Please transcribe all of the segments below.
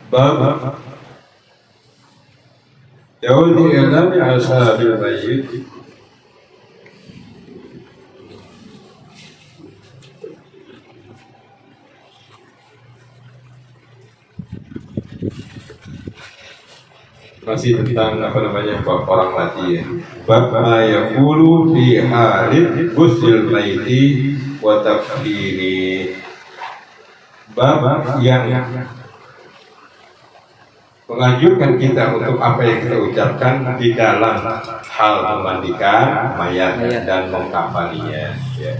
Bab Jauh i'lam ashabil mayyit. Masih tentang orang mati ya. Bab ma yaqulu fi halid ghusl maiti wa tafkiri. Bab yang menganjurkan kita untuk apa yang kita ucapkan di dalam hal memandikan mayat dan mengkafaninya. Ya.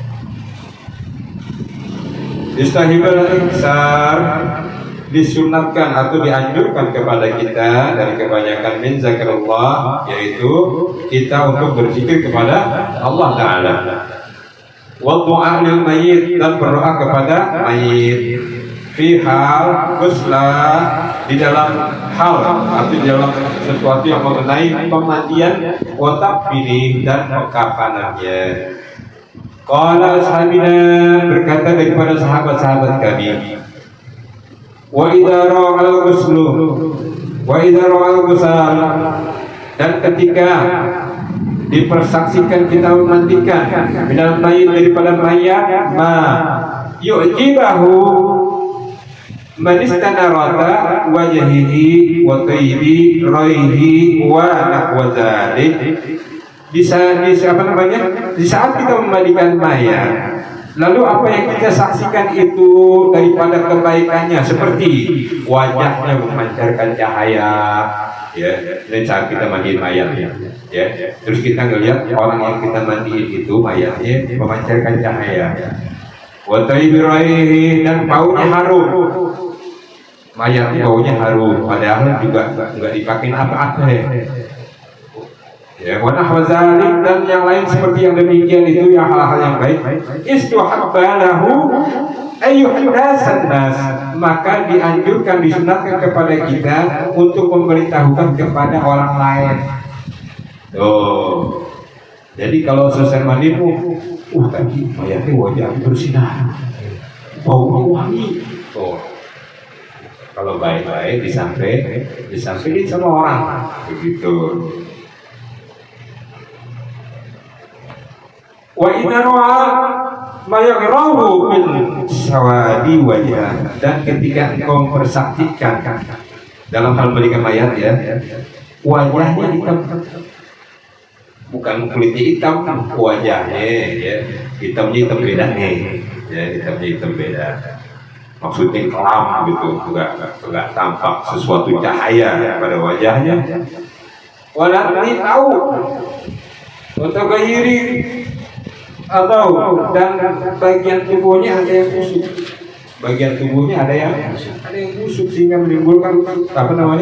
Istahibal insar, disunatkan atau dianjurkan kepada kita dari kebanyakan min zakarullah, yaitu kita untuk berzikir kepada Allah Ta'ala, wa du'a lil mayyit, dan berdoa kepada mayit, fi hal ghusla, di dalam hal atau di dalam sesuatu yang mengenai pemandian, wa takfini, dan kafanannya. Qala ashabina, berkata daripada sahabat-sahabat kami, wa idza ra'al ghuslu wa idza ra'al ghusal, dan ketika dipersaksikan kita memandikan minal mayit, daripada mayat, ma yu'jibahu man istanarata wajhihi wa tayyibi raihi wa nahwa dzalik. Di saat kita memandikan mayat, lalu apa yang kita saksikan itu daripada kebaikannya, seperti wajahnya memancarkan cahaya, ya, dan saat kita mandiin mayat, ya, terus kita ngelihat orang yang kita mandiin itu mayatnya memancarkan cahaya, wa tayyibi raihi, dan baunya harum, mayatnya baunya harum, padahal juga nggak dipakai apa-apa, ya, wa nahwa dzalik, dan yang lain seperti yang demikian itu, yang hal-hal yang baik. Istuhabbalahu ayyuhdasan nas, maka dianjurkan, disunatkan kepada kita untuk memberitahukan kepada orang lain. Tuh. Jadi kalau selesai mandi, tadi mayatnya wajahnya bersinar, bau wangi. Tuh. Kalau baik-baik disampaikan sama orang, begitu. Wa idza ra'a ma yaghrahu min sawadi wajah, dan ketika engkau mempersaksikan dalam hal memandikan mayat, ya, wajahnya hitam, bukan kulitnya hitam, wajahnya, ya, hitamnya hitam beda nih, ya, hitamnya hitam beda, maksudnya kelam gitu, enggak tampak sesuatu cahaya pada wajahnya. Walati tahu atau gayiri, atau dan bagian tubuhnya ada yang busuk, busuk sehingga menimbulkan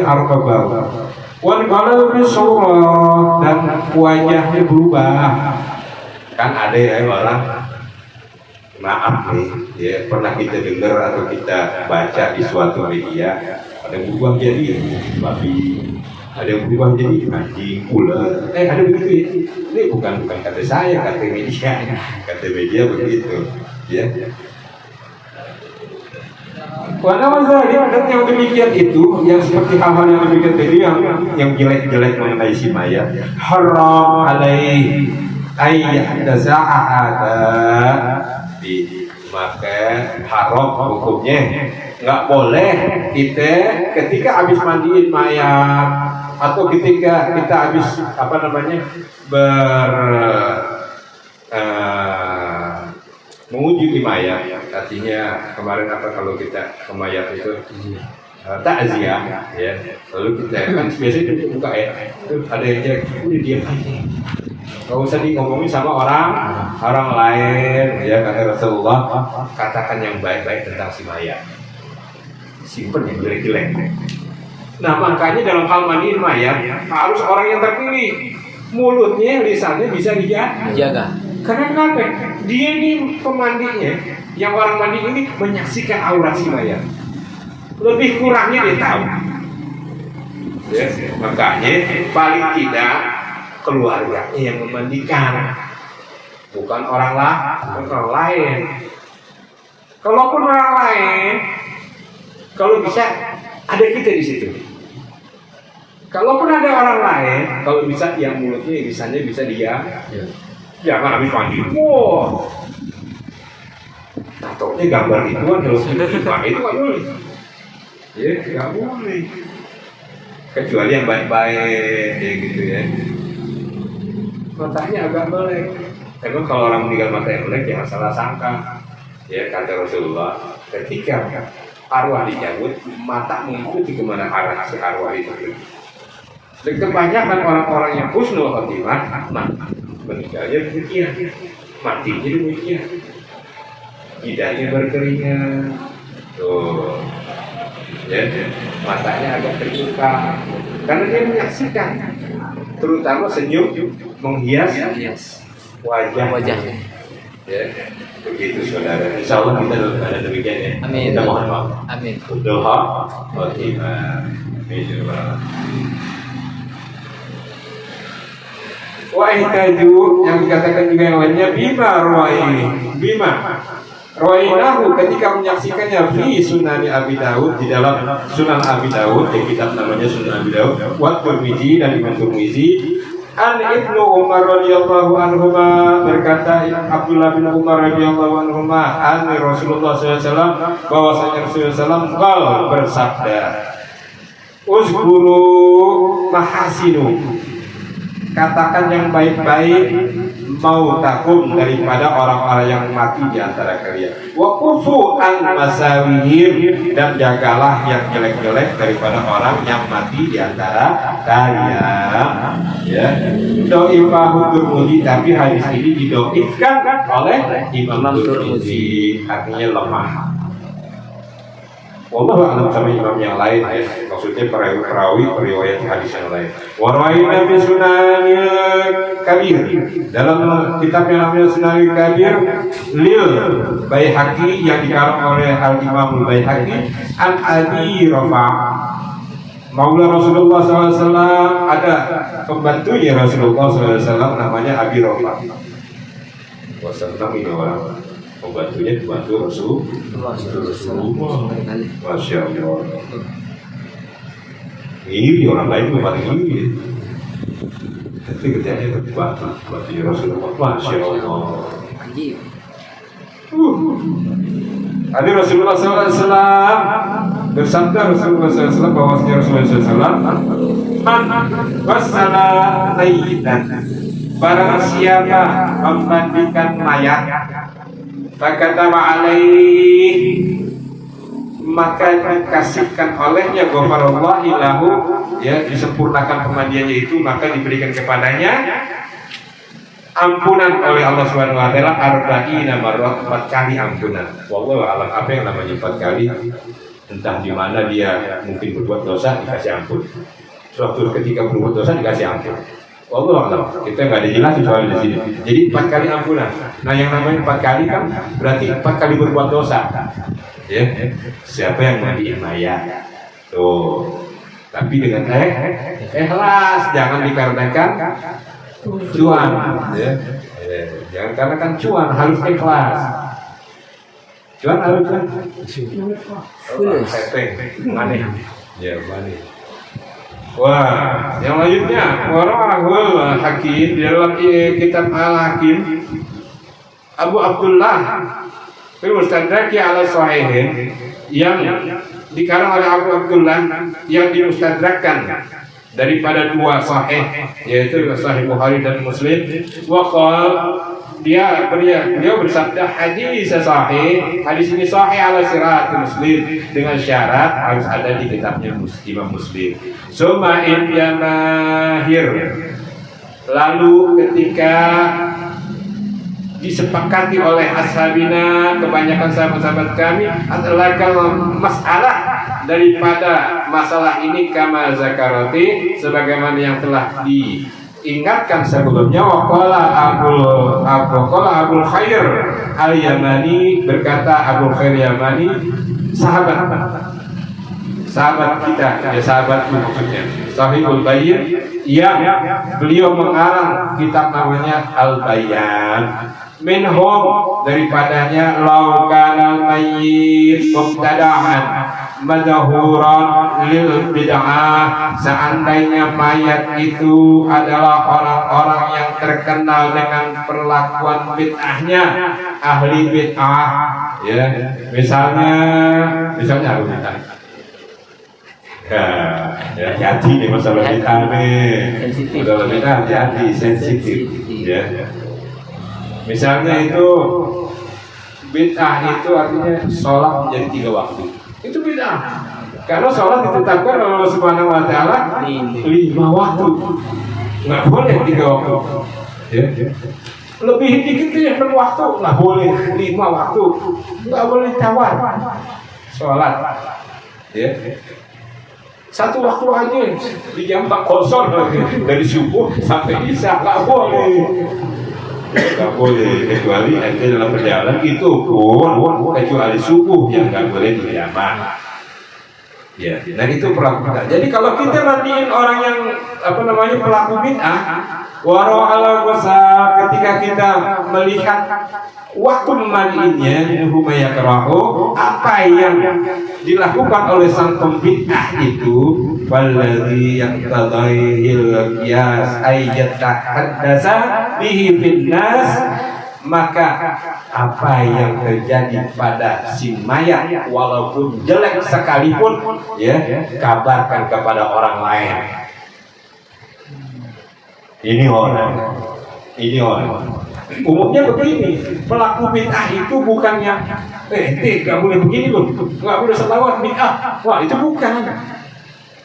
aroma bau. Wan kalau bisawah, dan wajahnya berubah, kan ada ya orang, maaf nih, ya, pernah kita dengar atau kita baca di suatu media, ada yang berubah jadi babi, ada yang berubah jadi anjing, ular, ada begitu ya. Ini bukan kata saya, kata media begitu, ya. Pada masa dan yang demikian itu, yang seperti hal-hal yang demikian tadi, yang jelek-jelek mengenai si mayat, haram alaihi ayyahdatsa ahada, maka haram hukumnya, nggak boleh kita ketika habis mandiin mayat atau ketika kita habis menguji di mayat, artinya kemarin kalau kita ke mayat itu takziah, ya, lalu kita kan biasanya buka ya, ada yang jelek, udah diam aja, nggak usah ngomongin sama orang lain, ya, kata Rasulullah, katakan yang baik-baik tentang si mayat, simpen yang jelek-jelek. Nah, makanya dalam hal mandiin mayat harus orang yang terpilih, mulutnya, lisannya bisa dijaga. Karena kenapa? Dia ini pemandinya, yang orang mandi ini menyaksikan aurat si mayat. Lebih kurangnya dia tahu. Ya, makanya paling tidak keluarganya yang memandikan, bukan orang lain. Kalaupun orang lain, kalau bisa ada kita di situ. Kalaupun ada orang lain, kalau bisa yang mulutnya lisannya bisa diam, jangan habis mandi. Wow, tatonya gambar itu kan kalau itu nggak boleh. Ya nggak boleh. Kecuali yang baik-baik, ya gitu ya. Matanya agak melek. Emang kalau orang meninggal mata yang melek jangan salah sangka. Ya kata Rasulullah, ketika arwah dicabut, mata mengikuti kemana arah si arwah itu. Dan kebanyakan orang-orang yang husnul khotimah, meninggalnya demikian, matinya demikian, lidahnya berkeringat, tuh, ya, matanya agak terbuka, karena dia menyaksikan, terutama senyum menghias wajah. Ya, begitu saudara. Insya Allah kita dalam keadaan demikian ya. Amin. Kita mohon maaf. Amin. Doa, khotimah. Wa ihtaju yang dikatakan juga yang lainnya bima rawainahu ketika menyaksikannya fi Sunan Abi Daud di dalam Sunan Abi Daud, di kitab namanya Sunan Abi Daud, wa Tirmizi dan Imam Tirmizi. An Ibnu Umar radhiyallahu anhuma berkata Abdullah bin Umar radhiyallahu anhuma an Rasulullah SAW bahwasanya Rasulullah SAW bersabda, uzkuru mahasinu, katakan yang baik-baik mau takum daripada orang-orang yang mati di antara kalian. Wa kufu an masawihim, dan jagalah yang jelek-jelek daripada orang yang mati di antara kalian. Ya, doifahu Tirmidzi, tapi hadis ini didoifkan oleh Imam Tirmidzi, artinya lemah. Wallahu a'lam sama imam yang lain ya, maksudnya perawi periwayat hadis yang lain. Waraina fi Sunanil Kabir, dalam kitab yang namanya Sunanil Kabir lil Baihaqi yang dikarang oleh Al Imam Baihaqi an Abi Rafa Maula Rasulullah SAW, ada pembantunya Rasulullah SAW namanya Abi Rafa. Wah, senang ini orang. Pembantunya dibantu Rasulullah. Masya Allah. Ini orang lain juga paling ini. Tapi kerjanya bantunya Rasulullah. Masya Allah. Ada Rasulullah SAW bersabda, Rasulullah SAW bahwasanya Rasulullah SAW man wasala mayyitan, barang siapa memandikan mayat, fakatama alaih, maka dikasihkan olehnya ghafarallahu lahu, ya, disempurnakan pemandiannya itu, maka diberikan kepadanya ampunan oleh Allah Subhanahu wa taala arba'ina marrah, 4 kali ampunan. Wallahu a'lam, apa yang namanya 4 kali, entah di mana dia mungkin berbuat dosa dikasih ampun. Suatu ketika berbuat dosa dikasih ampun. Wallahu a'lam. Kita enggak ada jelas soal di sini. Jadi 4 kali ampunan. Nah, yang namanya 4 kali kan berarti 4 kali berbuat dosa. Ya. Siapa yang mandiin mayat? Tuh. Tapi dengan ikhlas, jangan dikarenakan cuan, ya. Jangan karena kan cuan, harus ikhlas. Cuan harus kan? Mana? Ya, mana? Wah, yang lanjutnya Warahul Hakim, di dalam kitab Al-Hakim Abu Abdullah fil Mustadraki ala Sahihin, yang dikarang oleh Abu Abdullah yang dimustadrakkan daripada 2 sahih, yaitu Sahih Bukhari dan Muslim. Waqal, beliau bersabda, hadis sahih, hadis ini sahih ala sirat Muslim, dengan syarat harus ada di kitabnya Imam Muslim. Summa in mahir, lalu ketika disepakati oleh ashabina, kebanyakan sahabat-sahabat kami, adalah masalah daripada masalah ini, kama zakarati, sebagaimana yang telah diingatkan sebelumnya. Waqala Abul Khair Al-Yamani, berkata Abul Khair Yamani, sahabat kita, ya sahabat maksudnya, Sahibul Bayan, yang beliau mengarang kitab namanya Al-Bayan. Minhum, daripadanya, law kana mayyit mubtada'an, madhuran lil bid'ah, seandainya mayat itu adalah orang-orang yang terkenal dengan perlakuan bid'ahnya, ahli bid'ah, ya, misalnya harus bid'ah. Ya, hati nih masalah bid'ah nih, masalah bid'ah hati sensitif, ya. Misalnya itu bid'ah itu artinya sholat menjadi 3 waktu. Itu bid'ah. Karena sholat ditetapkan oleh Allah Subhanahu Wa Taala 5 waktu. Nggak boleh 3 waktu. Ya. Lebih dikit ya 6 waktu nggak boleh, 5 waktu nggak boleh tawar. Sholat. Ya. 1 waktu aja di jam 4.00 dari subuh sampai isya nggak boleh. Nggak boleh, kecuali ada dalam perjalanan itu pun kecuali subuh yang nggak boleh dijamaah. Ya, nah itu pelaku bid'ah. Jadi kalau kita mandiin orang yang pelaku bid'ah, waro ala wasa, ketika kita melihat waktu memandiinnya, humayakrahu, apa yang dilakukan oleh sang pembid'ah itu, walladzi yaqtadihil qiyas ayyatahaddasa bihi finnas, maka apa yang terjadi pada si mayat walaupun jelek sekalipun, ya, kabarkan kepada orang lain. Ini orang. Umumnya begini, pelaku bid'ah itu bukannya gak boleh begini loh, gak boleh selawat bid'ah. Wah, itu bukan.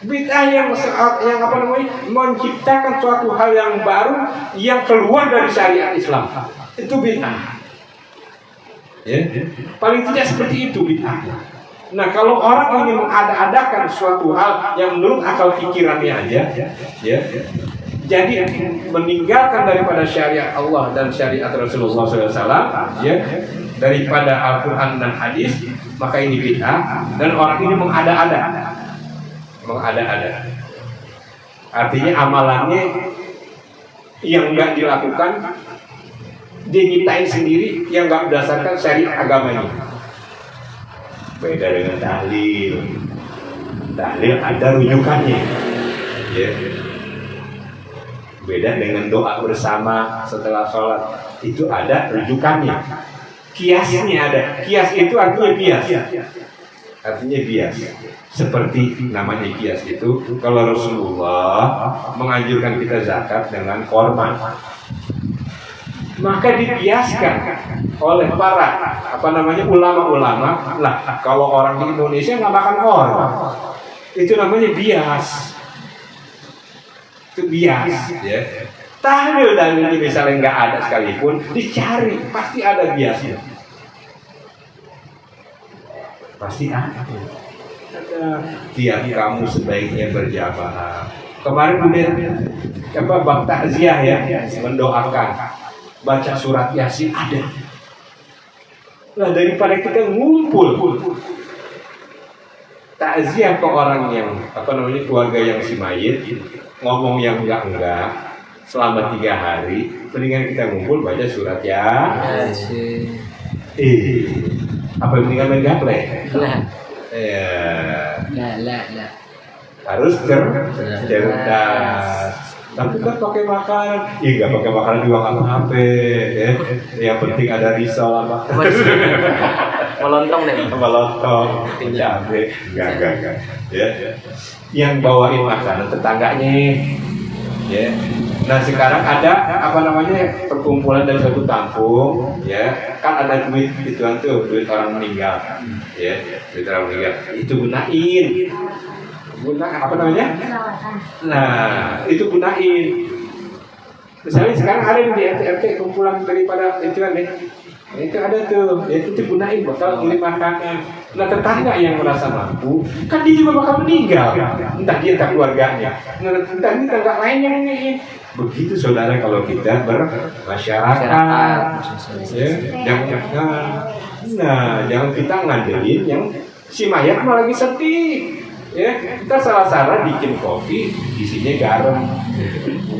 Bid'ah yang menciptakan suatu hal yang baru yang keluar dari syariat Islam. Itu bid'ah. Ya, paling tidak seperti itu bid'ah. Nah, kalau orang ingin mengada-adakan suatu hal yang menurut akal pikirannya aja, ya, jadi meninggalkan daripada syariat Allah dan syariat Rasulullah SAW, ya, daripada Al-Quran dan hadis, maka ini bid'ah. Dan orang ini mengada-ada. Artinya amalannya yang enggak dilakukan, dia nyiptain sendiri yang enggak berdasarkan syariat agamanya. Beda dengan tahlil. Tahlil ada rujukannya, ya. Beda dengan doa bersama setelah sholat, itu ada rujukannya. Kiasnya ada. Kias itu artinya bias. Seperti namanya kias itu, kalau Rasulullah menganjurkan kita zakat dengan korban, maka dibiaskan oleh para ulama-ulama. Lah, kalau orang di Indonesia nggak makan korban, itu namanya bias. Itu bias, ya. Tahlil dan ini misalnya nggak ada sekalipun, dicari pasti ada biasnya. Pasti ada. Tiap kamu sebaiknya berjamaah. Kemarin udah bab takziah, ya, mendoakan, baca surat Yasin ada. Nah, daripada kita ngumpul takziah ke orang yang keluarga yang si mayit, ngomong yang enggak selama 3 hari, mendingan kita ngumpul baca surat Yasin. Apa yang mendingan main gaple? Lah. Harus cerdas. Tapi kan pakai makanan, nggak pakai makanan juga nggak apa-apa, ya. Yang penting ada risol apa. Melontong deh. Cabe, enggak. Ya. Yang bawain makanan tetangganya, ya. Nah, sekarang ada perkumpulan dari suatu kampung, ya. Kan ada duit gituan tuh, duit orang meninggal, ya. Duit orang meninggal itu gunain. Nah, itu gunain. Misalnya sekarang ada di RT kumpulan daripada itu kan, itu ada tuh, ya, itu gunain bakal beli makanan. Nah, tetangga yang merasa mampu, kan dia juga bakal meninggal, entah dia entah keluarganya. Nah, entah ini tetangga lain yang ingin. Begitu saudara kalau kita bermasyarakat, ya, jangan kita ngandelin yang si mayat malah lagi sedih. Ya, kita salah-salah bikin kopi, isinya garam,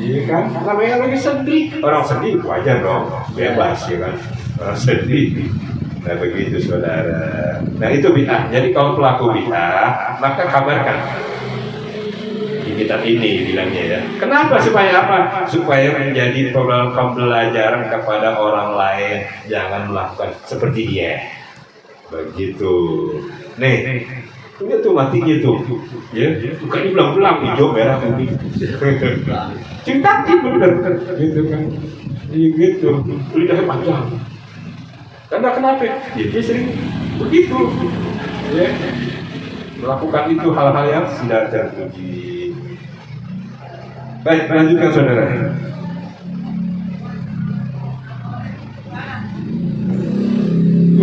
iya kan? Namanya lagi sedih, orang sedih wajar dong, bebas, ya kan? Orang sedih, Nah begitu saudara. Nah itu bid'ah. Jadi kalau pelaku bid'ah, maka kabarkan di kitab ini bilangnya ya. Kenapa? Supaya apa? Supaya menjadi pembelajaran kepada orang lain. Jangan melakukan seperti dia. Begitu. Nih, ini tuh matinya tuh. Ya, bukan belang-belang hijau merah putih. Cinta bener, gitu kan? Iya gitu. Lidahnya panjang. Karena kenapa? Ya, dia sering begitu. Ya, melakukan itu hal-hal yang tidak terpuji. Baik, lanjutkan saudara.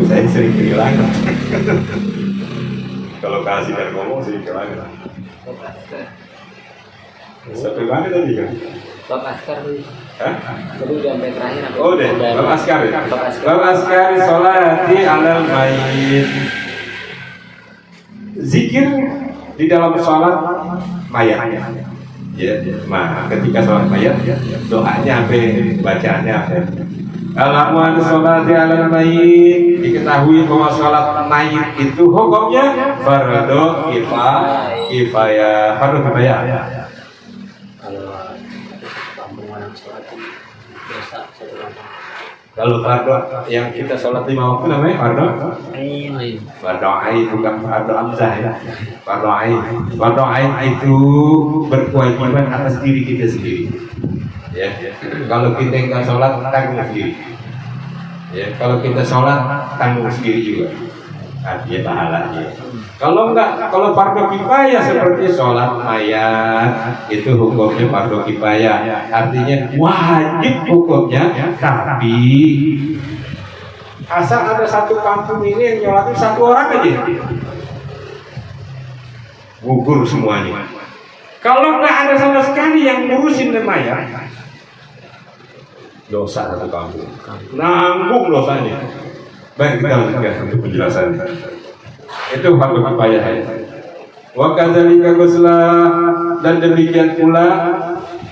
Saya sering kehilangan. Kalau kasih dan ngomong sering kehilangan. Satu mana tadi kan? Bab askar dulu. Hah? Dulu sampai terakhir apa? Oh deh, bab askar ya? Bab askar. Bab askar sholati alal mayit. Zikir di dalam sholat mayat. Ya, nah ketika sholat mayat, doanya apa? Bacaannya apa? Alamuan sholati alal mayit. Diketahui bahwa sholat mayit itu hukumnya fardu kifayah. Fardu kifayah. Kalau fardu yang kita sholat 5 waktu namanya fardu ain, bukan fardu hamzah ya. Fardu ain itu berkewajiban atas diri kita sendiri. Ya. Kalau kita nggak sholat tanggung sendiri. Ya. Kalau kita sholat tanggung sendiri juga. Artinya pahalanya. Kalau enggak, kalau fardu kifayah seperti sholat mayat itu hukumnya fardu kifayah, artinya wajib hukumnya, tapi asal ada satu kampung ini yang nyolatin satu orang aja, gugur semuanya. Kalau enggak ada sama sekali yang ngurusin mayat, dosa satu kampung, nanggung dosanya. Baik, kita lanjutkan untuk penjelasan. Itu fardu kifayah. Wa kadzalika ghuslah, dan demikian pula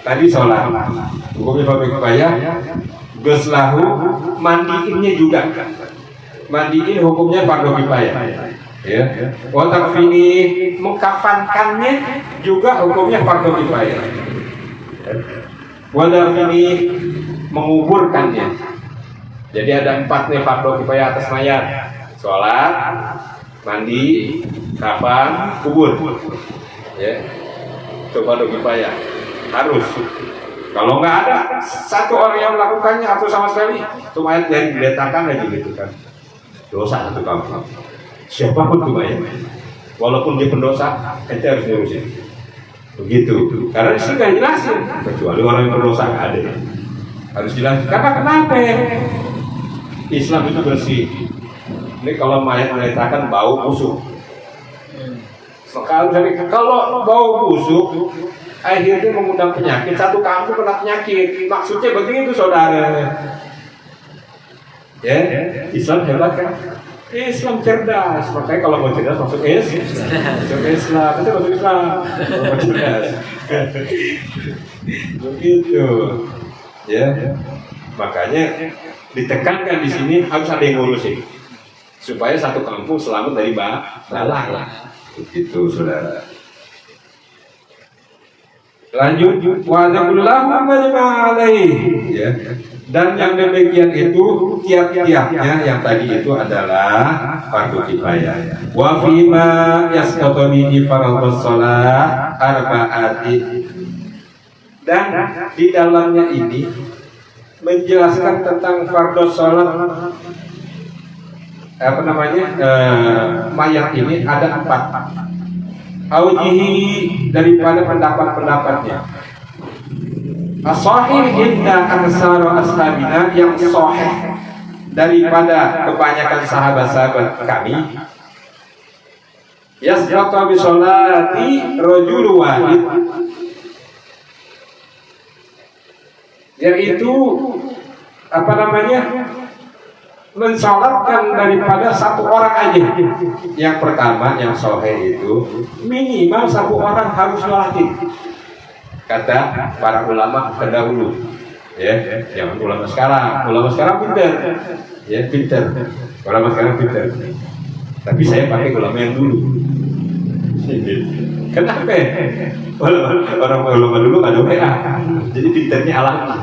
tadi sholat. Hukumnya fardu kifayah. Ghuslahu, mandiinnya juga. Mandiin hukumnya fardu kifayah. Ya. Wa takfini, mengkafankannya juga hukumnya fardu kifayah. Wa dafini, menguburkannya. Jadi ada 4 nih fardu kifayah atas mayat: sholat, mandi, kafan, kubur. Ya, itu fardu kifayah harus. Kalau nggak ada satu orang yang melakukannya atau sama sekali, itu mayat yang diletakkan aja gitu kan, dosa satu kampung. Siapapun itu mayat, walaupun dia pendosa, kita harus ngurusin. Begitu. Karena di sini nggak jelasin, kecuali orang yang berdosa nggak ada. Harus jelasin. Karena kenapa? Islam itu bersih. Ini kalau mayat meletakkan bau busuk. Kalau bau busuk, akhirnya mengundang penyakit. Satu kampung kena penyakit. Maksudnya begitu, saudara. Ya, Islam hebat kan? Islam cerdas. Makanya kalau mau cerdas masuk Islam. Itu masuk Islam. Mau cerdas. Begitu. Ya. Makanya ditekankan di sini harus ada yang ngurusin supaya satu kampung selamat dari bala. Begitu, saudara. Lanjut, wa'adzakullahu majma'alaihi. Ya. Dan yang demikian itu tiap-tiapnya yang tadi itu adalah fardu kifayah. Wa fima yasqatu bihi fardhus shalah arba'ati. Dan di dalamnya ini menjelaskan tentang fardhu sholat mayat ini ada 4 aujihi daripada pendapat-pendapatnya. As-sahih inda ansar ashabina, yang sahih daripada kebanyakan sahabat-sahabat kami, yasqatu bi sholati rajul wahid, yaitu mensalatkan daripada satu orang aja. Yang pertama, yang sahih itu minimal satu orang harus sholatin, kata para ulama terdahulu. Ya, jangan ulama sekarang pintar. ya pinter. Ulama sekarang pinter. Tapi saya pakai ulama yang dulu. Kenapa? Orang ulama dulu nggak ada WA, jadi pinternya alami.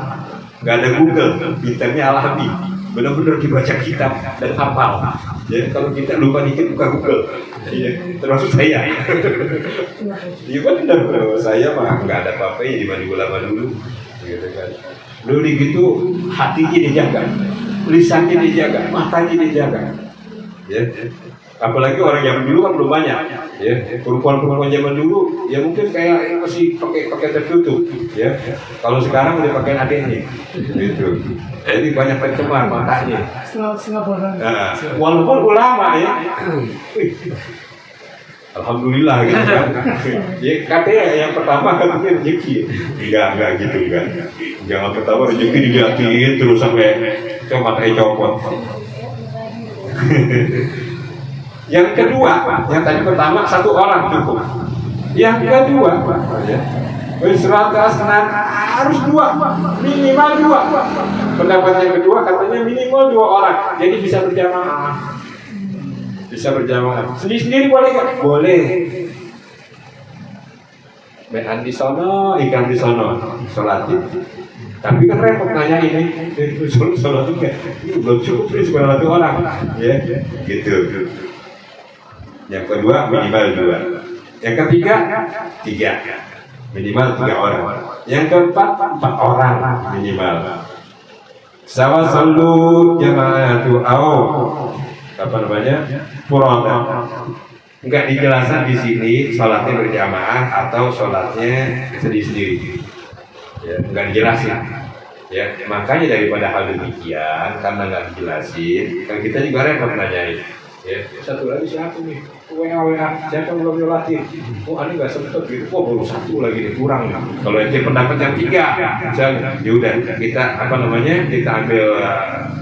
Nggak ada Google, pinternya alami. Benar-benar dibaca kitab dan hafal. Ya, kalau kita lupa dikit buka Google. Iya, termasuk saya. Iya benar, saya mah nggak ada apa-apa ya dibanding ulama dulu. Gitu kan. Dulu gitu hatinya dijaga, lisannya dijaga, matanya dijaga. Ya. Apalagi orang zaman dulu kan belum banyak, ya. Perempuan-perempuan zaman dulu, ya mungkin kayak masih pakai tertutup, ya. Kalau sekarang udah pakai adeknya, gitu. Jadi banyak pencemar matanya. Nah, walaupun ulama ya, alhamdulillah gitu kan. Ya katanya yang pertama katanya rezeki, enggak gitu kan. Jangan pertama rezeki dilihatin terus sampai matanya copot. Yang kedua, yang tadi pertama satu orang cukup. Yang kedua, ya, harus dua, minimal dua. Pendapat yang kedua katanya minimal 2 orang, jadi bisa berjamaah. Bisa berjamaah. Sendiri-sendiri boleh nggak? Boleh. Behan di sono, ikan di sono, sholatin. Tapi kan repot nanya ini, sholat juga, belum cukup nih 900 orang, ya, gitu. Yang kedua minimal 2. Yang ketiga 3, minimal 3 orang. Yang keempat 4 orang minimal. Sawa sallu jama'atu apa namanya? Furada. Enggak dijelaskan di sini sholatnya berjamaah atau sholatnya sendiri-sendiri. Ya, enggak dijelasin. Ya, makanya daripada hal demikian karena enggak dijelasin, kan kita juga repot nanyain. Ya, satu lagi siapa nih? WA, siapa belum nyolatin? Oh, ini nggak sempet gitu. Oh, baru 1 lagi nih, kurang. Kalau ente pendapat yang 3, ya udah kita kita ambil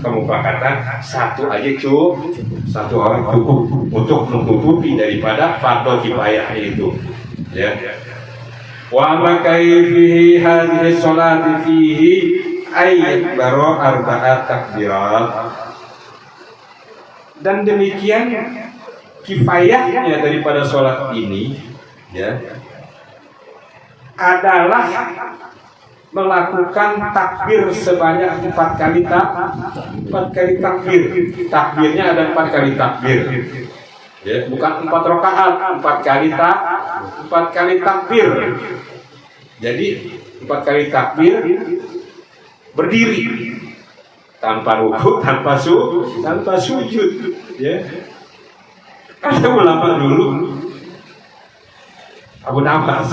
kemufakatan 1 aja cukup, 1 orang cukup untuk menutupi daripada fardhu kifayah itu. Ya. Wa ma kaifihi hadhihi sholati fihi ayat baro 4 takbirat. Dan demikian kifayahnya daripada sholat ini, ya, adalah melakukan takbir sebanyak 4 kali takbir. Takbirnya ada 4 kali takbir, ya, bukan 4 rakaat, 4 kali takbir. Jadi 4 kali takbir berdiri. Tanpa ruku, tanpa sujud, ya. Ada ulama dulu, Abu Nawas,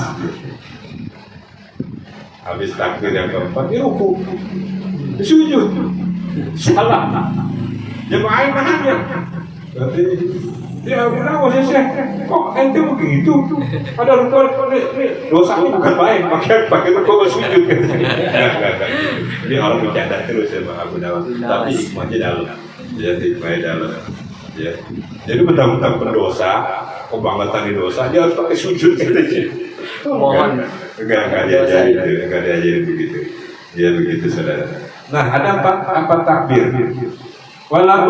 habis takbir yang keempat, dia ruku, sujud, salah, jemaah nahannya. Ya Abu Nawas ya, kok ente begitu? Ada dosanya bukan main, pakai ruku sujud. Ini orang bercanda terus ya Abu Nawas, tapi hikmahnya dalam, ya hikmahnya dalam. Ya. Jadi mentang-mentang pendosa, kebangetan di dosa, dia harus pakai sujud gitu. Mohon. Enggak diajarin begitu. Dia begitu saudara. Nah, ada 4 takbir. Wala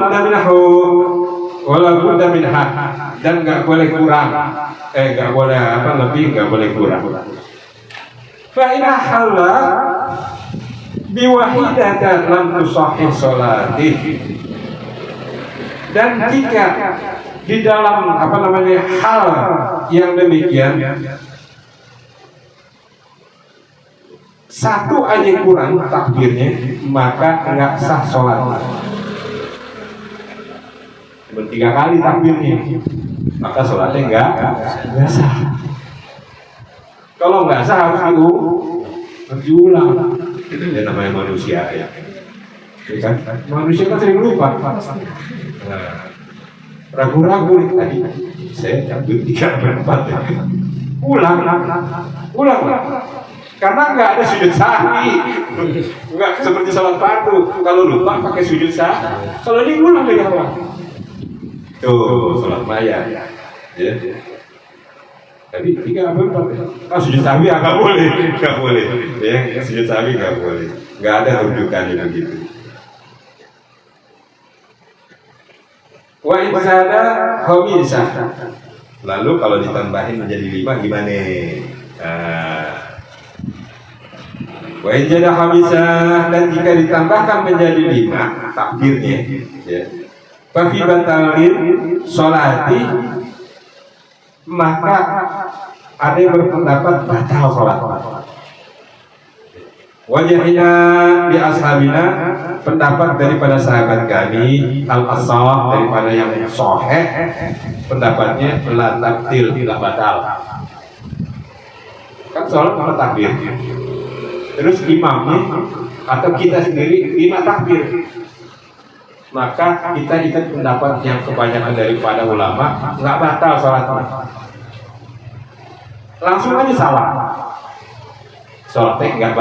budda minha, dan enggak boleh kurang. Enggak boleh lebih, enggak boleh kurang. Fa inna halla biwahidatan lam tusahih salatih. Dan jika di dalam hal yang demikian 1 aja kurang takbirnya, maka enggak sah sholat. 3 kali takbirnya, maka sholatnya enggak sah. Kalau enggak sah harus diulang. Ya namanya manusia ya. Kan? Manusia kan sering lupa. Nah, ragu-ragu tadi saya cabut 3 4 ulang karena nggak ada sujud sahwi, nggak seperti sholat fardu. Kalau lupa pakai sujud sahwi, kalau ini ulang dari awal. Tuh sholat maya, ya. Tapi 3 4 sujud sahwi nggak boleh, ya sujud sahwi nggak boleh, nggak ada rujukannya begitu. Wa insada khamisah. Lalu kalau ditambahin menjadi 5 gimana? Wa insada khamisah, dan jika ditambahkan menjadi 5 takdirnya, ya. Fa fi batalin sholati, maka ada yang berpendapat batal sholat. Wajahnya di ashabina, pendapat daripada sahabat kami al-asah, daripada yang sahih, pendapatnya la tabtil, tidak batal. Kan sholat cuma takbir. Terus imamnya atau kita sendiri 5 takbir, maka kita ikut pendapat yang kebanyakan daripada ulama, nggak batal sholatnya. Langsung aja salah. Sholatnya nggak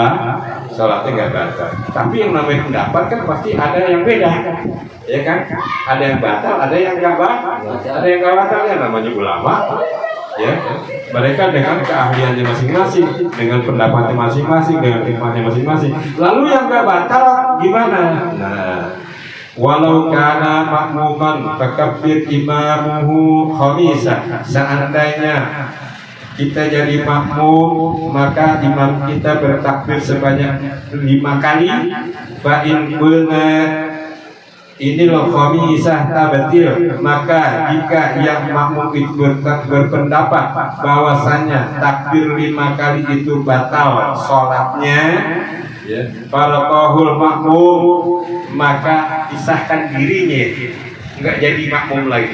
batal. Tapi yang namanya pendapat kan pasti ada yang beda, ya kan? Ada yang batal, ada yang nggak batal, ada yang nggak batal, ya namanya ulama, ya. Mereka dengan keahliannya masing-masing, dengan pendapatnya masing-masing, dengan hikmahnya masing-masing. Lalu yang nggak batal gimana? Nah, walau kana makmuman fakabbir imamuhu khamisah, seandainya kita jadi makmum, maka imam kita bertakbir sebanyak 5 kali. Fa'in qulna ini loh khamisah tabatil, maka jika yang makmum itu berpendapat bahwasannya takbir 5 kali itu batal sholatnya, ya, faraqahul makmum, maka pisahkan dirinya, enggak jadi makmum lagi.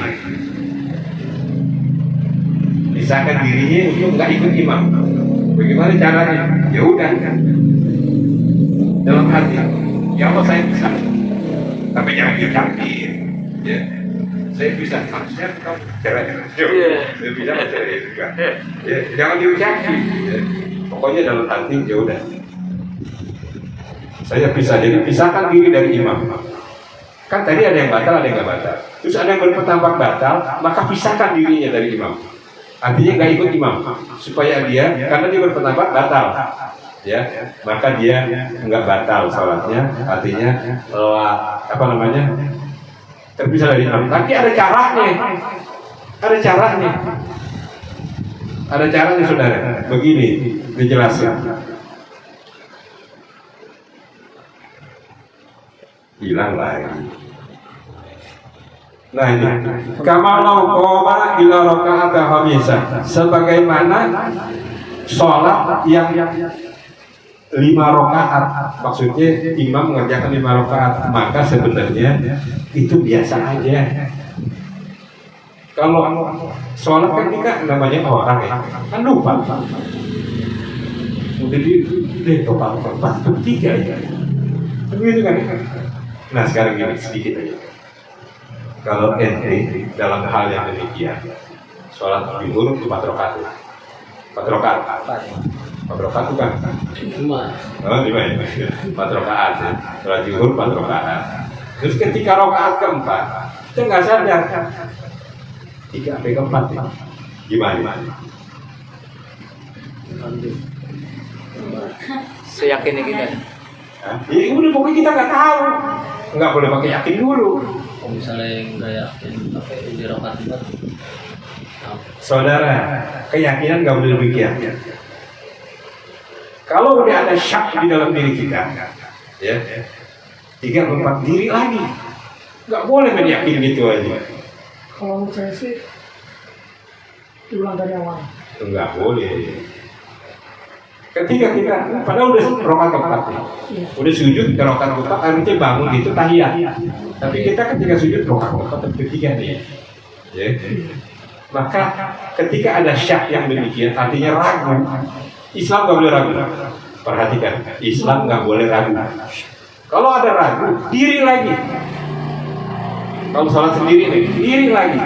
Pisahkan dirinya untuk nggak ikut imam. Bagaimana caranya? Ya udah, dalam hati, ya Allah saya bisa, tapi jangan dicampur. Ya, saya bisa. Harusnya kamu caranya. Saya bisa caranya juga. Ya, jangan diucapin. Ya. Pokoknya dalam hati, ya udah. Saya bisa. Jadi pisahkan diri dari imam. Kan tadi ada yang batal, ada yang nggak batal. Terus ada yang berpendapat batal, maka pisahkan dirinya dari imam. Artinya nggak ikut imam, supaya dia, karena dia berpendapat batal, ya, maka dia nggak batal sholatnya. Artinya terpisah dari imam. Tapi ada caranya, saudara. Begini dijelaskan. Hilang lagi. Nah ini, kamalau qoma ila rakaat khamisah, sebagaimana sholat yang 5 rakaat, maksudnya imam mengerjakan 5 rakaat, maka sebenarnya itu biasa aja. Kalau sholat kan kita namanya orang ya, kan lupa. Udah di total 4/3 ya, begitu kan? Nah sekarang gini sedikit aja. Kalau ente dalam hal yang demikian, sholat zuhur 4 rakaat. 4 rakaat itu kan? 5 ya? 4 rakaat ya. Sholat zuhur 4 rakaat. Terus ketika rakaat keempat, kita nggak sadar. 3 sampai keempat ya. Gimana? Seyakinnya kita. Ya udah, pokoknya kita nggak tahu. Nggak boleh pakai yakin dulu. Kalau misalnya nggak yakin pakai di rakaat 4, saudara, keyakinan nggak boleh demikian. Kalau udah ada syak di dalam diri kita, ya, 3-4 diri lagi, nggak boleh meyakin gitu aja. Kalau menurut saya sih diulang dari awal. Nggak boleh. Ketika kita, padahal udah rakaat keempat ya, udah sujud ke rakaat keempat, harusnya bangun gitu tahiyat. Tapi kita ketika sujud rakaat keempat ketiga nih, ya. Maka ketika ada syak yang demikian, artinya ragu. Islam nggak boleh ragu. Perhatikan, Islam nggak boleh ragu. Kalau ada ragu, diri lagi. Kalau sholat sendiri nih, diri lagi.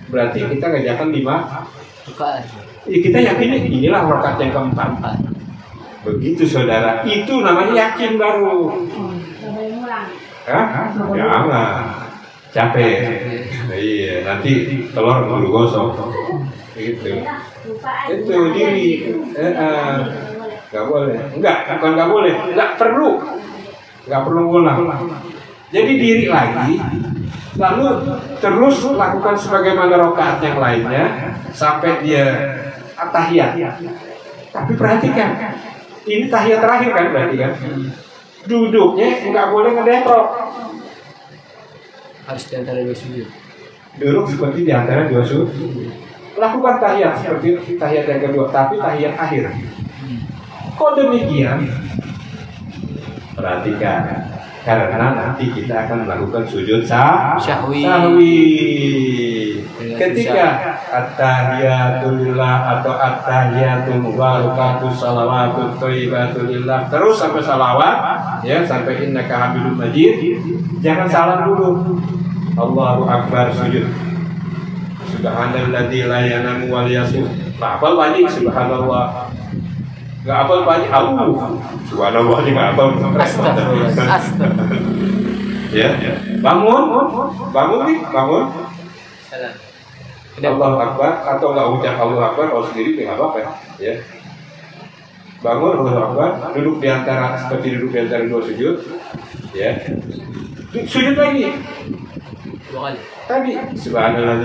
Berarti kita ngerjakan 5 rakaat. Ya, kita yakin inilah rakaat yang keempat. Begitu saudara, itu namanya yakin baru. Hah? Jangan capek. Iya, nanti telur dulu gosok. Gitu. Itu diri. Nggak boleh. Bukan nggak boleh. Nggak perlu ngulang. Jadi diri lagi. lalu terus lakukan sebagaimana rakaat yang lainnya sampai dia tahiyat. Tapi perhatikan, ini tahiyat terakhir kan berarti kan? Duduknya nggak boleh ngedeprok. Harus di antara dua sujud. Duduk seperti di antara dua sujud. Lakukan tahiyat seperti tahiyat yang kedua, tapi tahiyat akhir. Kok demikian? Perhatikan, karena nanti kita akan melakukan sujud Syahwi. Ketika at-tahiyatulillah atau at-tahiyatul mubarakatus salawatut thayyibatulillah terus sampai salawat, ya, sampai innaka hamidum majid, jangan salam dulu. Allahu akbar sujud. Subhanalladzi la yanamu wa la yasuf. Hafal banyak subhanallah. Enggak hafal banyak subhanallah enggak hafal. Astagfirullah. Ya. Bangun nih, bangun. Salam. Allahu Akbar atau enggak ucap Allahu Akbar kalau sendiri enggak apa-apa, ya. Bangun Allahu Akbar, duduk di antara seperti duduk di antara dua sujud, ya. Sujud lagi. Dua kali. Tadi subhanallah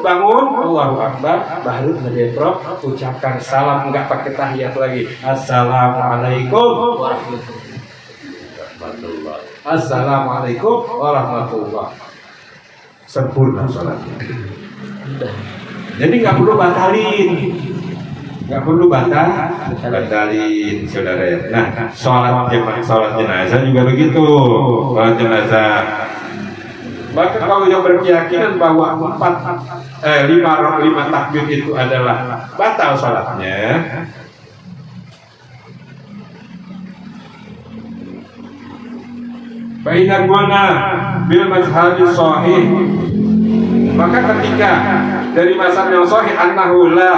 bangun Allahu Akbar, baru ngedeprok, ucapkan salam, enggak pakai tahiyat lagi. Assalamualaikum warahmatullahi. Assalamualaikum warahmatullahi. Sempurna sholatnya. Jadi nggak perlu batalin, batalin, saudara ya. Nah, sholat jenazah juga begitu. Sholat jenazah. Maka kalau yang berkeyakinan bahwa lima takbir itu adalah batal sholatnya, Baina guna bil mazhabi sahih, maka ketika dari mazhab yang sahih annahu la,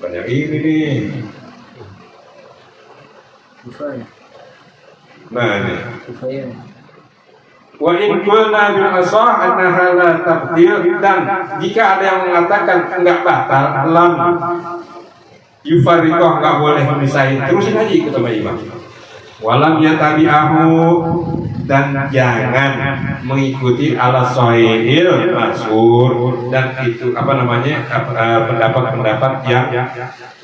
banyak ini nih. Nah ini. Wa in qulna bil asah annaha la tabdil, dan jika ada yang mengatakan enggak batal, lam yufariqah, enggak boleh memisahin, terusin aja ikut sama imam. Walam yatabi'ahu, dan jangan mengikuti ala sahihil masyhur, dan itu pendapat-pendapat yang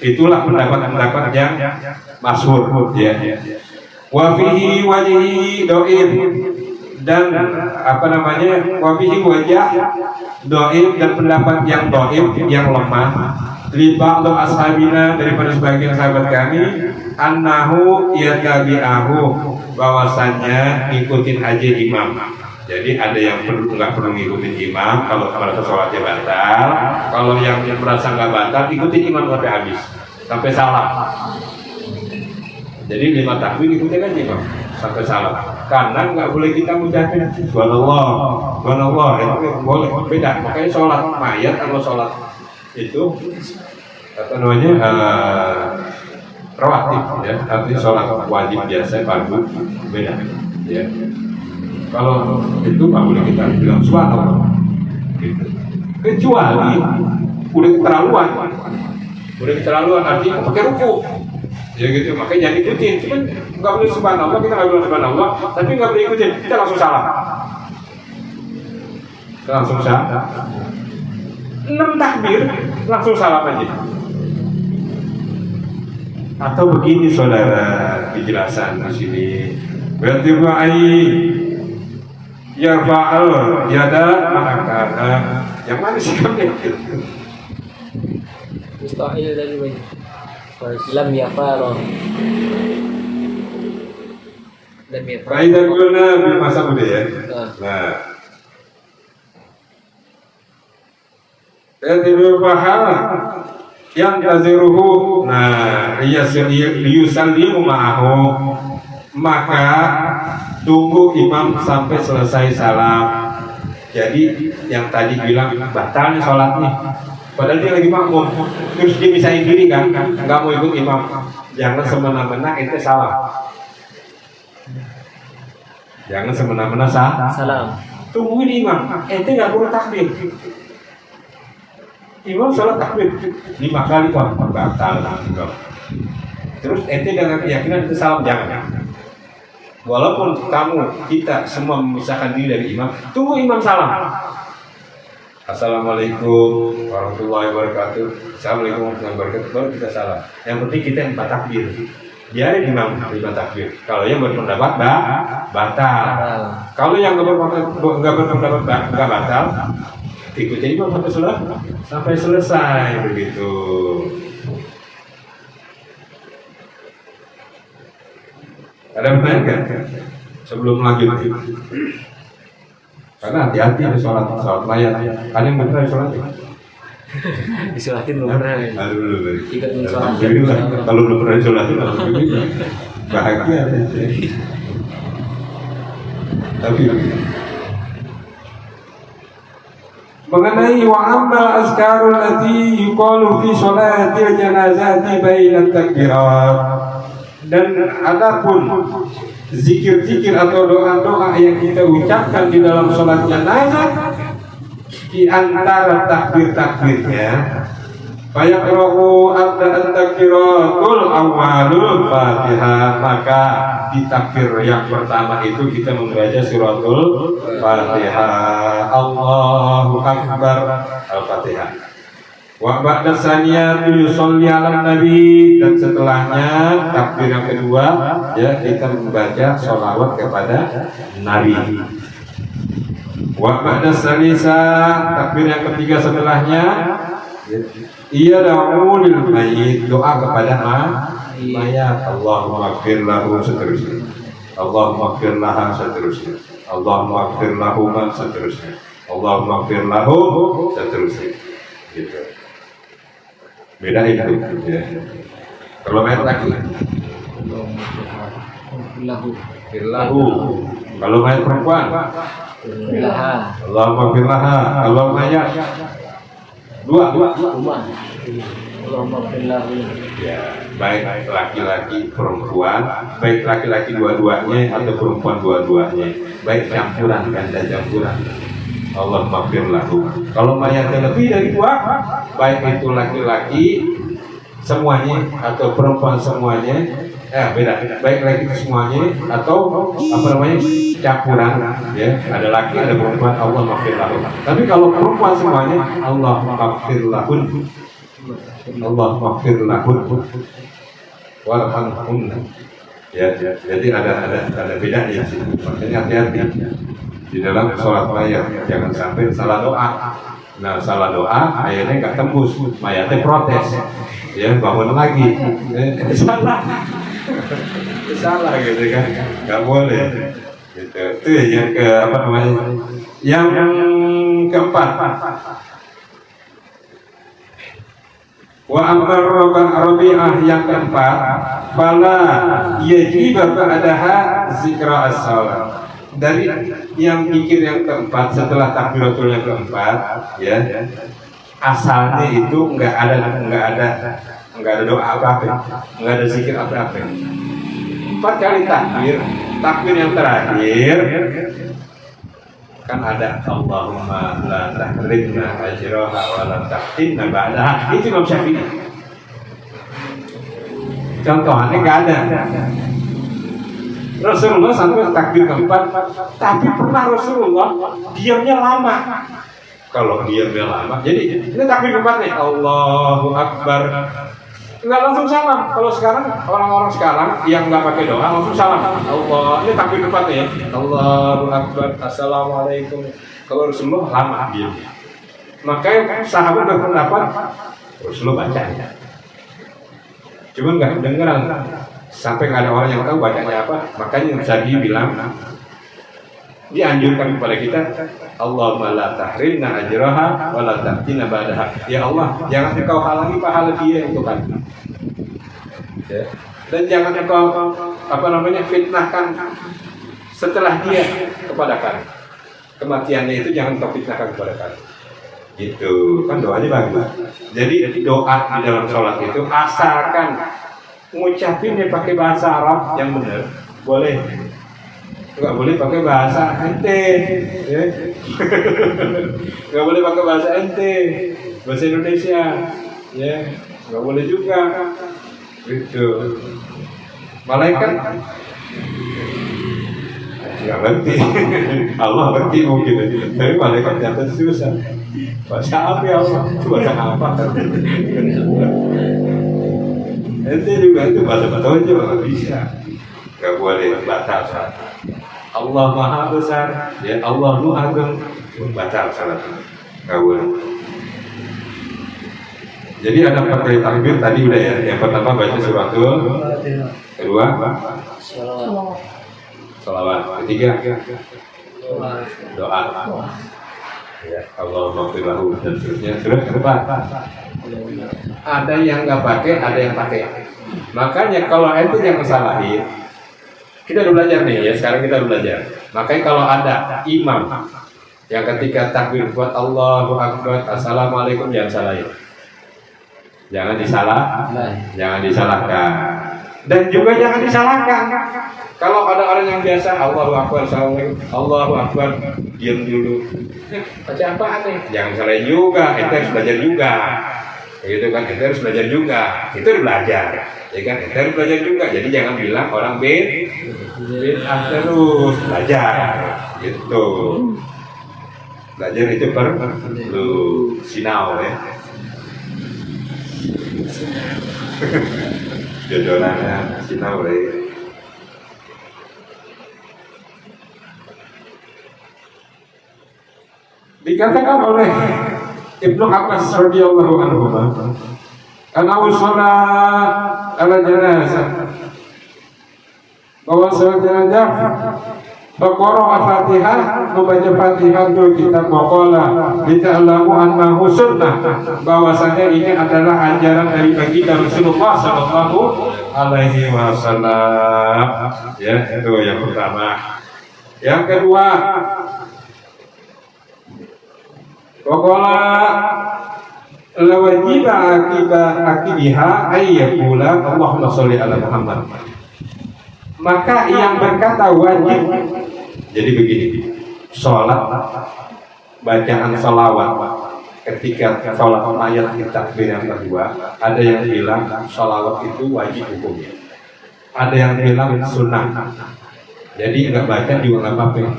itulah pendapat-pendapat yang masyhur, ya. Wa fihi wajhi dhaif, dan wa fihi wajh dhaif, dan pendapat yang dhaif, yang lemah, li ba'du ashabina, daripada sebagian sahabat kami, annahu yatabi'ahu, bahwasannya ngikutin aja imam. Jadi ada yang nggak perlu ngikutin imam kalau merasa sholatnya batal. Kalau yang merasa nggak batal, ikutin imam sampai habis, sampai salam. Jadi 5 takbir ikutin aja imam sampai salam. Karena nggak boleh kita mengucapkan subhanallah, itu boleh beda. Makanya sholat mayat sama sholat itu rawatib, ya, artinya sholat wajib biasa fardu beda, ya. Kalau itu nggak boleh kita bilang subhanallah, gitu. Kecuali udah keterlaluan, artinya pakai ruku, ya gitu. Makanya jangan ikutin. Cuman nggak boleh subhanallah, kita nggak bilang subhanallah, tapi nggak boleh ikutin, kita langsung salam. 6 takbir langsung salam aja. Atau begini saudara, dijelasan di sini. Berarti yarfa'al yada ma'akana. Yang mana sih kamu? Mustahil dari mana? Lam yafa'al. Lam yafa'al. Faidah guna bil masa muda ya. Nah. Yatiru pahala yang taziruhu, nah liyusallimu ma'ahu, maka tunggu imam sampai selesai salam. Jadi yang tadi bilang batal nih sholatnya, padahal dia lagi makmum, terus dia misahin diri kan, nggak mau ikut imam. Jangan semena-mena ente salah. Jangan semena-mena salam. Tungguin imam, ente nggak perlu takbir. Imam sholat takbir 5 kali kok batal. Terus ente dengan keyakinan itu salam, jangan. Walaupun kita semua memisahkan diri dari imam, tunggu imam salam. Assalamualaikum warahmatullahi wabarakatuh. Assalamualaikum warahmatullahi wabarakatuh. Baru kita salam. Yang penting kita yang takbir. Biarin imam lima takbir. Kalau yang berpendapat batal. Kalau yang nggak berpendapat nggak batal, ikuti imam sampai selesai begitu. Ada pertanyaan kan? Sebelum lanjut. Karena hati-hati di sholat mayat. Ada yang benar di sholat? Disolatin belum pernah. Aduh, Ikut sholat. Kalau belum pernah sholat bahagia. Tapi mengenai wa amma azkarul lati yuqalu fi sholatil janazati bainat takbirat, dan adapun zikir-zikir atau doa-doa yang kita ucapkan di dalam sholat jenazah di antara takbir-takbirnya, fayaqra'u at-takbiratul awwalul Fatihah, maka di takbir yang pertama itu kita membaca suratul Fatihah. Allahu Akbar, Al-Fatihah. Wa ba'da saniyatu yusolli 'alan nabi, dan setelahnya takbir yang kedua ya kita membaca sholawat kepada Nabi. Wa ba'da salisa, takbir yang ketiga setelahnya ia da'u lil mayyit, doa kepada mayat. Allahumma ighfir lahu seterusnya. Allahumma ighfir laha seterusnya. Allahumma ighfir lahuma seterusnya. Allahumma ighfir lahu seterusnya. Gitu. Beda itu ya. Kalau mayat laki firlahu. Kalau mayat perempuan Allahumma firlaha. Kalau mayat dua Allahumma firlahu. ya, baik laki-laki perempuan, baik laki-laki dua-duanya atau perempuan dua-duanya, baik campuran ganda campuran. Allah maghfir lahu. Kalau mayatnya lebih dari dua, baik itu laki-laki semuanya atau perempuan semuanya, beda. Baik laki semuanya atau campuran, ya, ada laki ada perempuan, Allah maghfir lahu. Tapi kalau perempuan semuanya, Allah maghfir lahun. Allah maghfir lahun warhamhun. Ya, jadi ada bedanya sih. Makanya hati-hati di dalam sholat mayat, jangan sampai salah doa. Nah, salah doa akhirnya nggak tembus, mayatnya protes, ya bangun lagi, salah gitu kan, nggak boleh. Gitu. Itu yang yang keempat. Wa amar Rabi'ah yang keempat, fala yajib ba'daha zikra as-salat. Dari yang pikir yang keempat setelah takbiratul yang keempat, ya, asalnya itu nggak ada doa apa-apa, nggak ada zikir apa-apa. 4 kali takbir yang terakhir kan ada Allahumma la tahrimna ajraha wa la taftinna ba'daha. Itu Imam Syafi'i. Contohnya nggak ada. Rasulullah sampai takbir keempat, tapi pernah Rasulullah diamnya lama. Kalau diamnya lama, jadi ini takbir keempat nih, Allahu Akbar, nggak langsung salam. Kalau sekarang orang-orang sekarang yang nggak pakai doa langsung salam. Allah, ini takbir keempat nih, Allahu Akbar, Assalamualaikum. Kalau Rasulullah lama diam. Makanya sahabat berpendapat Rasulullah bacanya, cuma nggak kedengeran. Sampai nggak ada orang yang tahu bacanya apa. Makanya Syafi'i bilang, dianjurkan kepada kita, Allahumma la tahrimna ajraha wa la taftina ba'daha. Ya Allah, jangan engkau halangi pahala dia itu kan. Ya. Dan jangan engkau fitnahkan setelah dia kepada kami. Kematiannya itu jangan engkau fitnahkan kepada kami. Gitu kan, doanya bagus. Jadi doa di dalam sholat itu asalkan ngucapinnya pakai bahasa Arab yang benar, boleh. Nggak boleh pakai bahasa ente, ya. Nggak boleh pakai bahasa ente, bahasa Indonesia, ya. Nggak boleh juga. Gitu. Malaikat nggak ngerti. Allah ngerti mungkin, tapi malaikat ternyata susah. Baca apa ya Allah? Itu baca apa? Itu juga itu baca aja nggak bisa. Nggak boleh batal salat. Allah Maha Besar, ya Allah Nu Ageng, batal salat. Nggak boleh. Jadi ada 4 kali takbir tadi udah ya. Yang pertama baca suratul, kedua Salawat. salawat, ketiga doa. Doa. Ya Allah maghfir lahu dan seterusnya. Terus keempat ada yang nggak pakai, ada yang pakai. Makanya kalau itu yang kesalahin, kita udah belajar nih ya. Sekarang kita udah belajar. Makanya kalau ada imam yang ketika takbir buat Allahu Akbar, Assalamualaikum, jangan salahin. Jangan disalahkan. Dan juga jangan disalahkan. Kalau ada orang yang biasa Allahu Akbar, Assalamualaikum, Allahu Akbar, diam dulu. Baca apaan nih? Jangan salahin juga, kita harus belajar juga. Gitu kan, kita harus belajar juga. Itu harus belajar. Ya kan, kita harus belajar juga. Jadi jangan bilang orang bid'ah terus, belajar. Gitu. Belajar itu perlu sinau ya. Jodohnya sinau ya. Dikatakan oleh Ibnu Abbas radhiyallahu anhu, karena sholat ala jenazah, bahwa sholat jenazah Al-Qur'an Al-Fatihah, membaca Fatihah itu kita maqala lita'lamu annahu sunnah, bahwasanya ini adalah ajaran dari baginda Rasulullah sallallahu alaihi wasallam. Ya, itu yang pertama. Yang kedua, waqala lawajiba akibiha ayyakula Allahumma sholli ala Muhammad. Maka yang berkata wajib, jadi begini, sholat, bacaan sholawat ketika sholat ayat takbir yang kedua, ada yang bilang sholawat itu wajib hukumnya, ada yang bilang sunnah. Jadi nggak baca juga nggak apa-apa.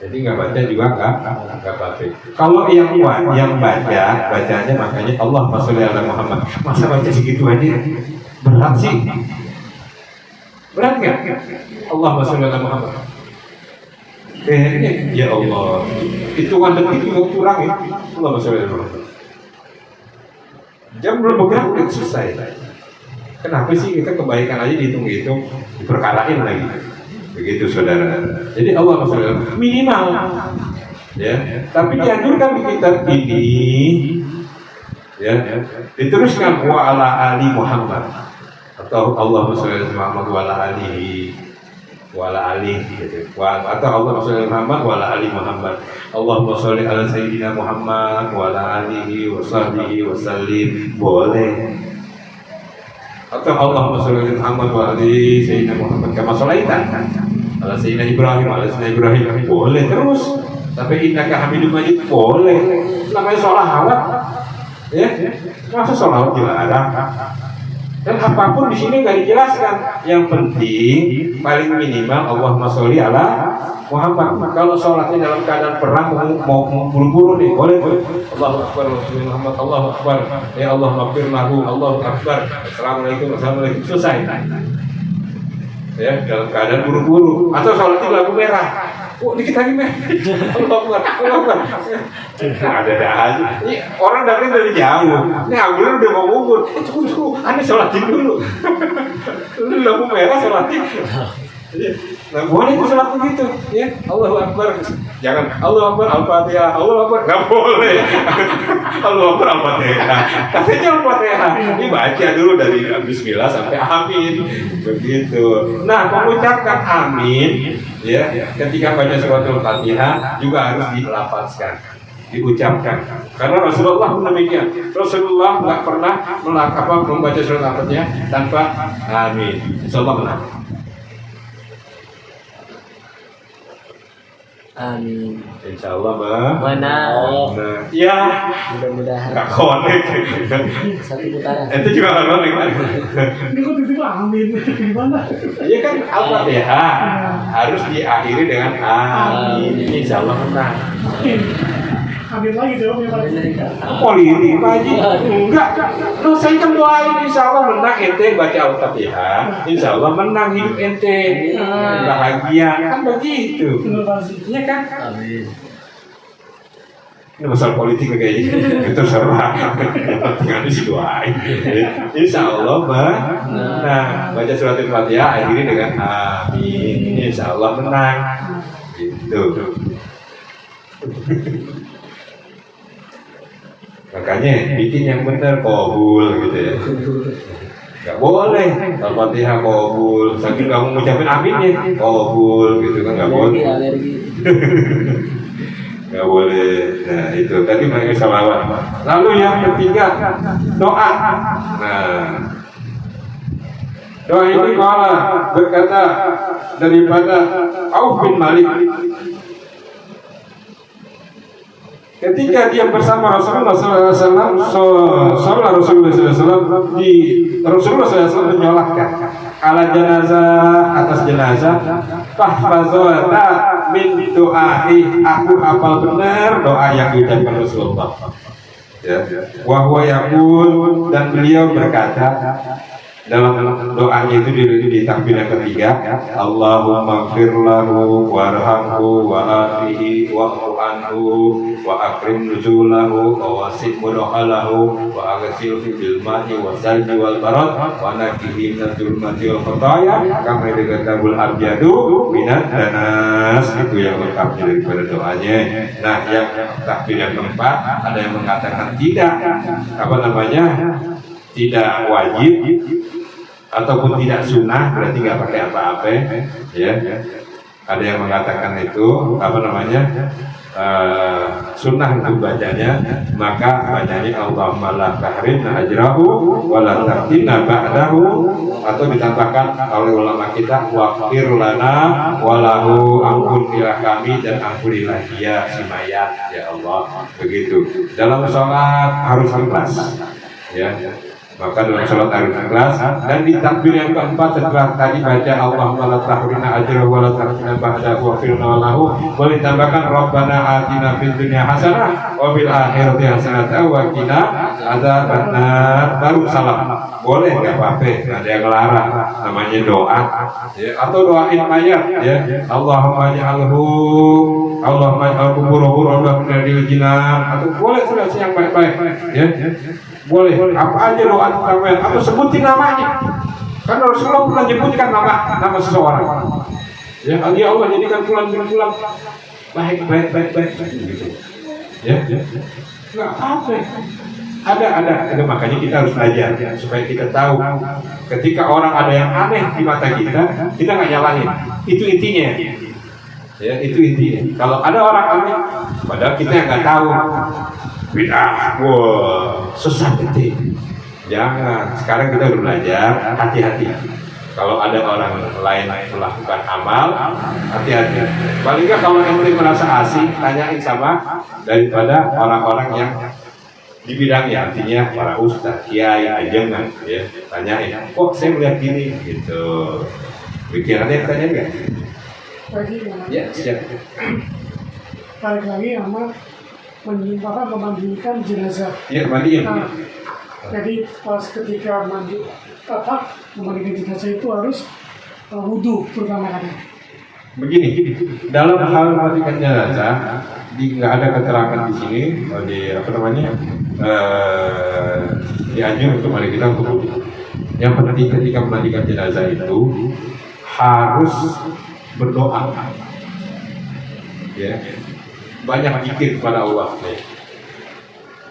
Jadi nggak baca juga nggak apa-apa. Kalau yang bacanya makanya Allah sholli ala Muhammad. Masa baca segitu aja berat sih? Berat nggak? Allah sholli ala Muhammad. Kayaknya ya Allah, hitungan detik juga kurang ya. Allah sholli ala Muhammad. Jam belum bergerak udah selesai. Kenapa sih kita kebaikan aja dihitung-hitung, diperkarain lagi? Begitu saudara. Jadi Allah sholli ala Muhammad minimal. Ya. Tapi dianjurkan di kitab ini, ya, diteruskan wa ala ali Muhammad. Atau Allahumma sholli ala Muhammad wa ala alihi wa ala alihi gitu. Atau Allahumma sholli ala Muhammad wa ala ali Muhammad. Allahumma sholli ala sayyidina Muhammad wa ala alihi wa sahbihi wa sallim. Boleh. Atau Allahumma sholli ala Muhammad wa ala ali sayyidina Muhammad kama sholaita ala sayyidina Ibrahim wa ala sayyidina Ibrahim. Boleh terus. Tapi innaka Hamidum Majid boleh. Namanya sholawat. Ya. Masa sholawat gimana? Dan apapun di sini nggak dijelaskan. Yang penting paling minimal Allahumma sholli ala Muhammad. Kalau sholatnya dalam keadaan perang mau buru-buru nih, boleh. Allahu Akbar, Muhammad, Allahu Akbar. Ya Allah maghfir lahu, Allahu Akbar. Assalamualaikum, assalamualaikum, selesai. Ya, dalam keadaan buru-buru. Atau sholatnya lampu merah. Oh, dikit lagi merah. Allahu Akbar, Allahu Akbar. Ada aja. Ini orang datang dari jauh. Ini ambulan udah mau ngumpul. Tunggu, aneh sholatin dulu. Lu lampu merah sholatin. Nah, boleh itu sholat begitu, ya. Allahu Akbar. Jangan Allahu Akbar Al-Fatihah, Allahu Akbar, nggak boleh. Allahu Akbar Al-Fatihah. Katanya Al-Fatihah. Ini baca dulu dari Bismillah sampai Amin. Begitu. Nah, mengucapkan Amin, ya, ketika baca surat Al-Fatihah juga harus dilafazkan, diucapkan. Karena Rasulullah pun demikian. Rasulullah nggak pernah membaca surat Al-Fatihah tanpa Amin. Insyaallah benar. Amin. Insya Allah mah. Menang. Nah, ya. Mudah-mudahan Gak konek. satu putaran. Itu juga gak konek kan? Ini kok tiba-tiba amin gimana? Iya kan Al-Fatihah harus diakhiri dengan amin. Insya Allah menang. Amin lagi tuh ya Pak. Politik Pak Haji? Enggak. Loh saya kan doain insya Allah menang ente baca Al-Fatihah. Insya Allah menang hidup ente. Bahagia. Kan begitu. Bener pasti. Iya kan? Amin. Ini masalah politik kayaknya. Itu serah. Yang penting harus doain. Insya Allah menang. Baca surat Al-Fatihah akhiri dengan amin. Insya Allah menang. Gitu. Makanya bikin yang benar kabul gitu ya. Gak boleh Al-Fatihah kabul. Saking kamu ngucapin aminnya kabul gitu kan gak boleh. Alergi. Gak boleh. Nah itu tadi mereka salawat. Lalu yang ketiga doa. Nah doa ini kala berkata daripada Auf bin Malik. Ketika dia bersama Rasulullah SAW, sholat Rasulullah SAW di Rasulullah SAW menyolatkan ala jenazah atas jenazah. Fahfazota min doai, aku hafal benar doa yang diucapkan Rasulullah. Ya, wahwa yakul, dan beliau berkata dalam doanya itu di takbir yang ketiga, Allahumma gfir lahu warhamhu wa'afihi wa'fu anhu wa akrim nuzulahu wa wasi' mudkhalahu wa aghsilhu bil ma'i wasalji wal barad wa naqihi minadh dhulumati wal khataya kama yadhkabul abyadu minad danas. Itu yang lengkapnya daripada doanya. Nah, yang takbir yang keempat ada yang mengatakan tidak tidak wajib ataupun tidak sunnah, berarti nggak pakai apa-apa ya. Ada yang mengatakan itu sunnah untuk bacanya, maka bacanya Allahumma la tahrimna ajrahu wa la taftinna ba'dahu, atau ditambahkan oleh ulama kita waqfir lana walahu, ampunilah kami dan ampunilah dia si mayat ya Allah. Begitu dalam sholat harus ikhlas ya. Maka dalam sholat harus ikhlas. Dan di takbir yang keempat setelah tadi baca Allahumma la tahrimna ajrahu wa la taftinna ba'dahu waqfir lana walahu, boleh tambahkan Rabbana atina fid dunya hasanah wa fil akhirati hasanah wa qina adzabannar, baru salam. Boleh nggak apa-apa, ada yang larang, namanya doa ya. Atau doain mayat ya, Allahumma ja'al kuburahu rawdah min riyadil jinan, atau boleh sudah yang baik-baik ya. Boleh apa aja doa tentang mayat, atau sebutin namanya, karena Rasulullah pernah menyebutkan nama seseorang ya. Ya Allah, jadikan fulan baik gitu ya. Nggak apa-apa. Ada, makanya kita harus belajar ya, supaya kita tahu ketika orang ada yang aneh di mata kita nggak nyalahin. Itu intinya ya, itu intinya. Kalau ada orang aneh padahal kita yang nggak tahu, bid'ah, wah sesat itu, jangan. Sekarang kita harus belajar hati-hati. Kalau ada orang lain melakukan amal, hati-hati. Paling nggak kalau ente merasa asing, tanyain sama daripada orang-orang yang di bidangnya, artinya para ustaz, kiai, ajengan ya, tanyain, kok saya melihat gini gitu. Pikirannya tanya enggak? Lagi Ya, siap. balik lagi sama memandikan jenazah. Ya, mandiin. Nah, jadi pas ketika memandikan jenazah itu harus wudhu terutama kadang. Begini, dalam hal memandikan jenazah, nggak ada keterangan di sini, dianjur untuk mari kita untuk wudhu. Yang penting ketika memandikan jenazah itu harus berdoa, ya, banyak zikir kepada Allah. Ya.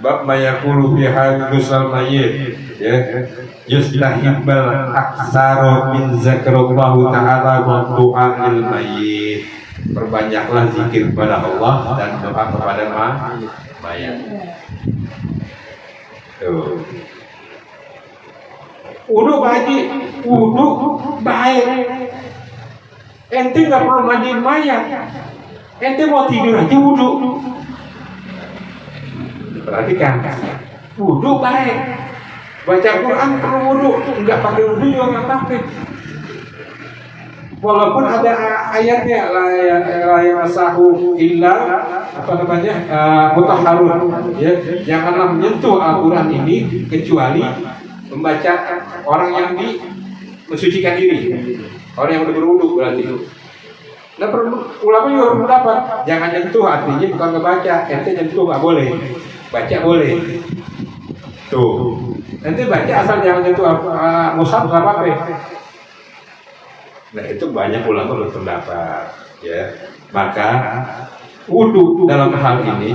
Bab mayakulu fi hadusal mayyit ya, yustahibbal aktsara min zikrullah ta'ala wa du'ail mayyit. Perbanyaklah zikir kepada Allah dan doa kepada mayat. Tuh. Wudu baik. Ente nggak perlu mandiin mayat. Ente mau tidur aja wudhu. Perhatikan, wudhu baik. Baca Quran perlu wudhu, enggak pakai wudhu juga nggak pakai. Walaupun ada ayatnya la yasahu illa apa namanya mutahharun, ya, janganlah menyentuh Al-Quran ini kecuali membaca orang yang mensucikan diri, orang yang udah berwudu berarti. Nah, ulama juga berpendapat jangan nyentuh, artinya bukan ngebaca, ente nyentuh nggak boleh, baca boleh. Tuh, ente baca asal jangan nyentuh mushaf nggak apa-apa. Nah, itu banyak ulama berpendapat, ya. Maka wudu dalam hal ini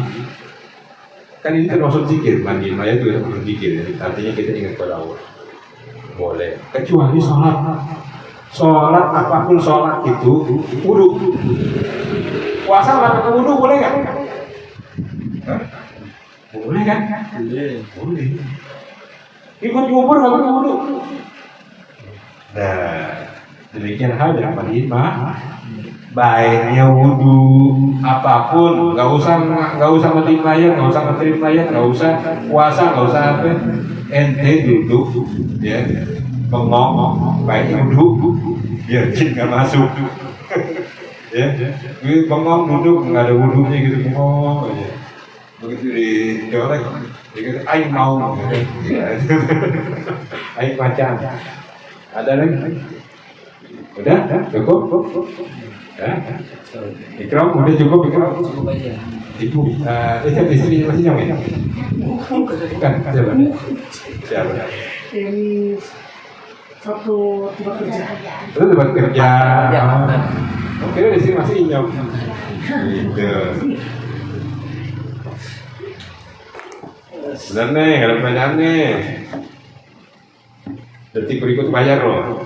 kan ini termasuk zikir, mandi maya itu termasuk zikir, ya. Artinya kita ingat kepada Allah. Boleh, kecuali sholat apapun sholat itu wudu. Puasa nggak pakai wudu boleh nggak? Boleh kan? Boleh. Ikut kubur nggak pakai wudu. Nah, demikian halnya panima baiknya wudu apapun, nggak usah mandi mayat, nggak usah ngetrim mayat, nggak usah puasa, nggak usah apa, ente duduk, ya, bengong, baiknya wudu, biar jin nggak masuk, ya, bengong duduk nggak ada wudunya gitu, bengong aja, begitu dicolek, begitu, aing mau, aing macan, ada lagi. Udah, cukup. Ya. Ikram, udah cukup Ikram. Cukup aja. Ibu, itu istri masih nyampe. Bukan, siapa? Ini satu tempat kerja. Itu tempat kerja. Ya, Oke, di sini masih inyam. Gitu. Benar nih, ada pertanyaan nih. Detik berikut bayar loh.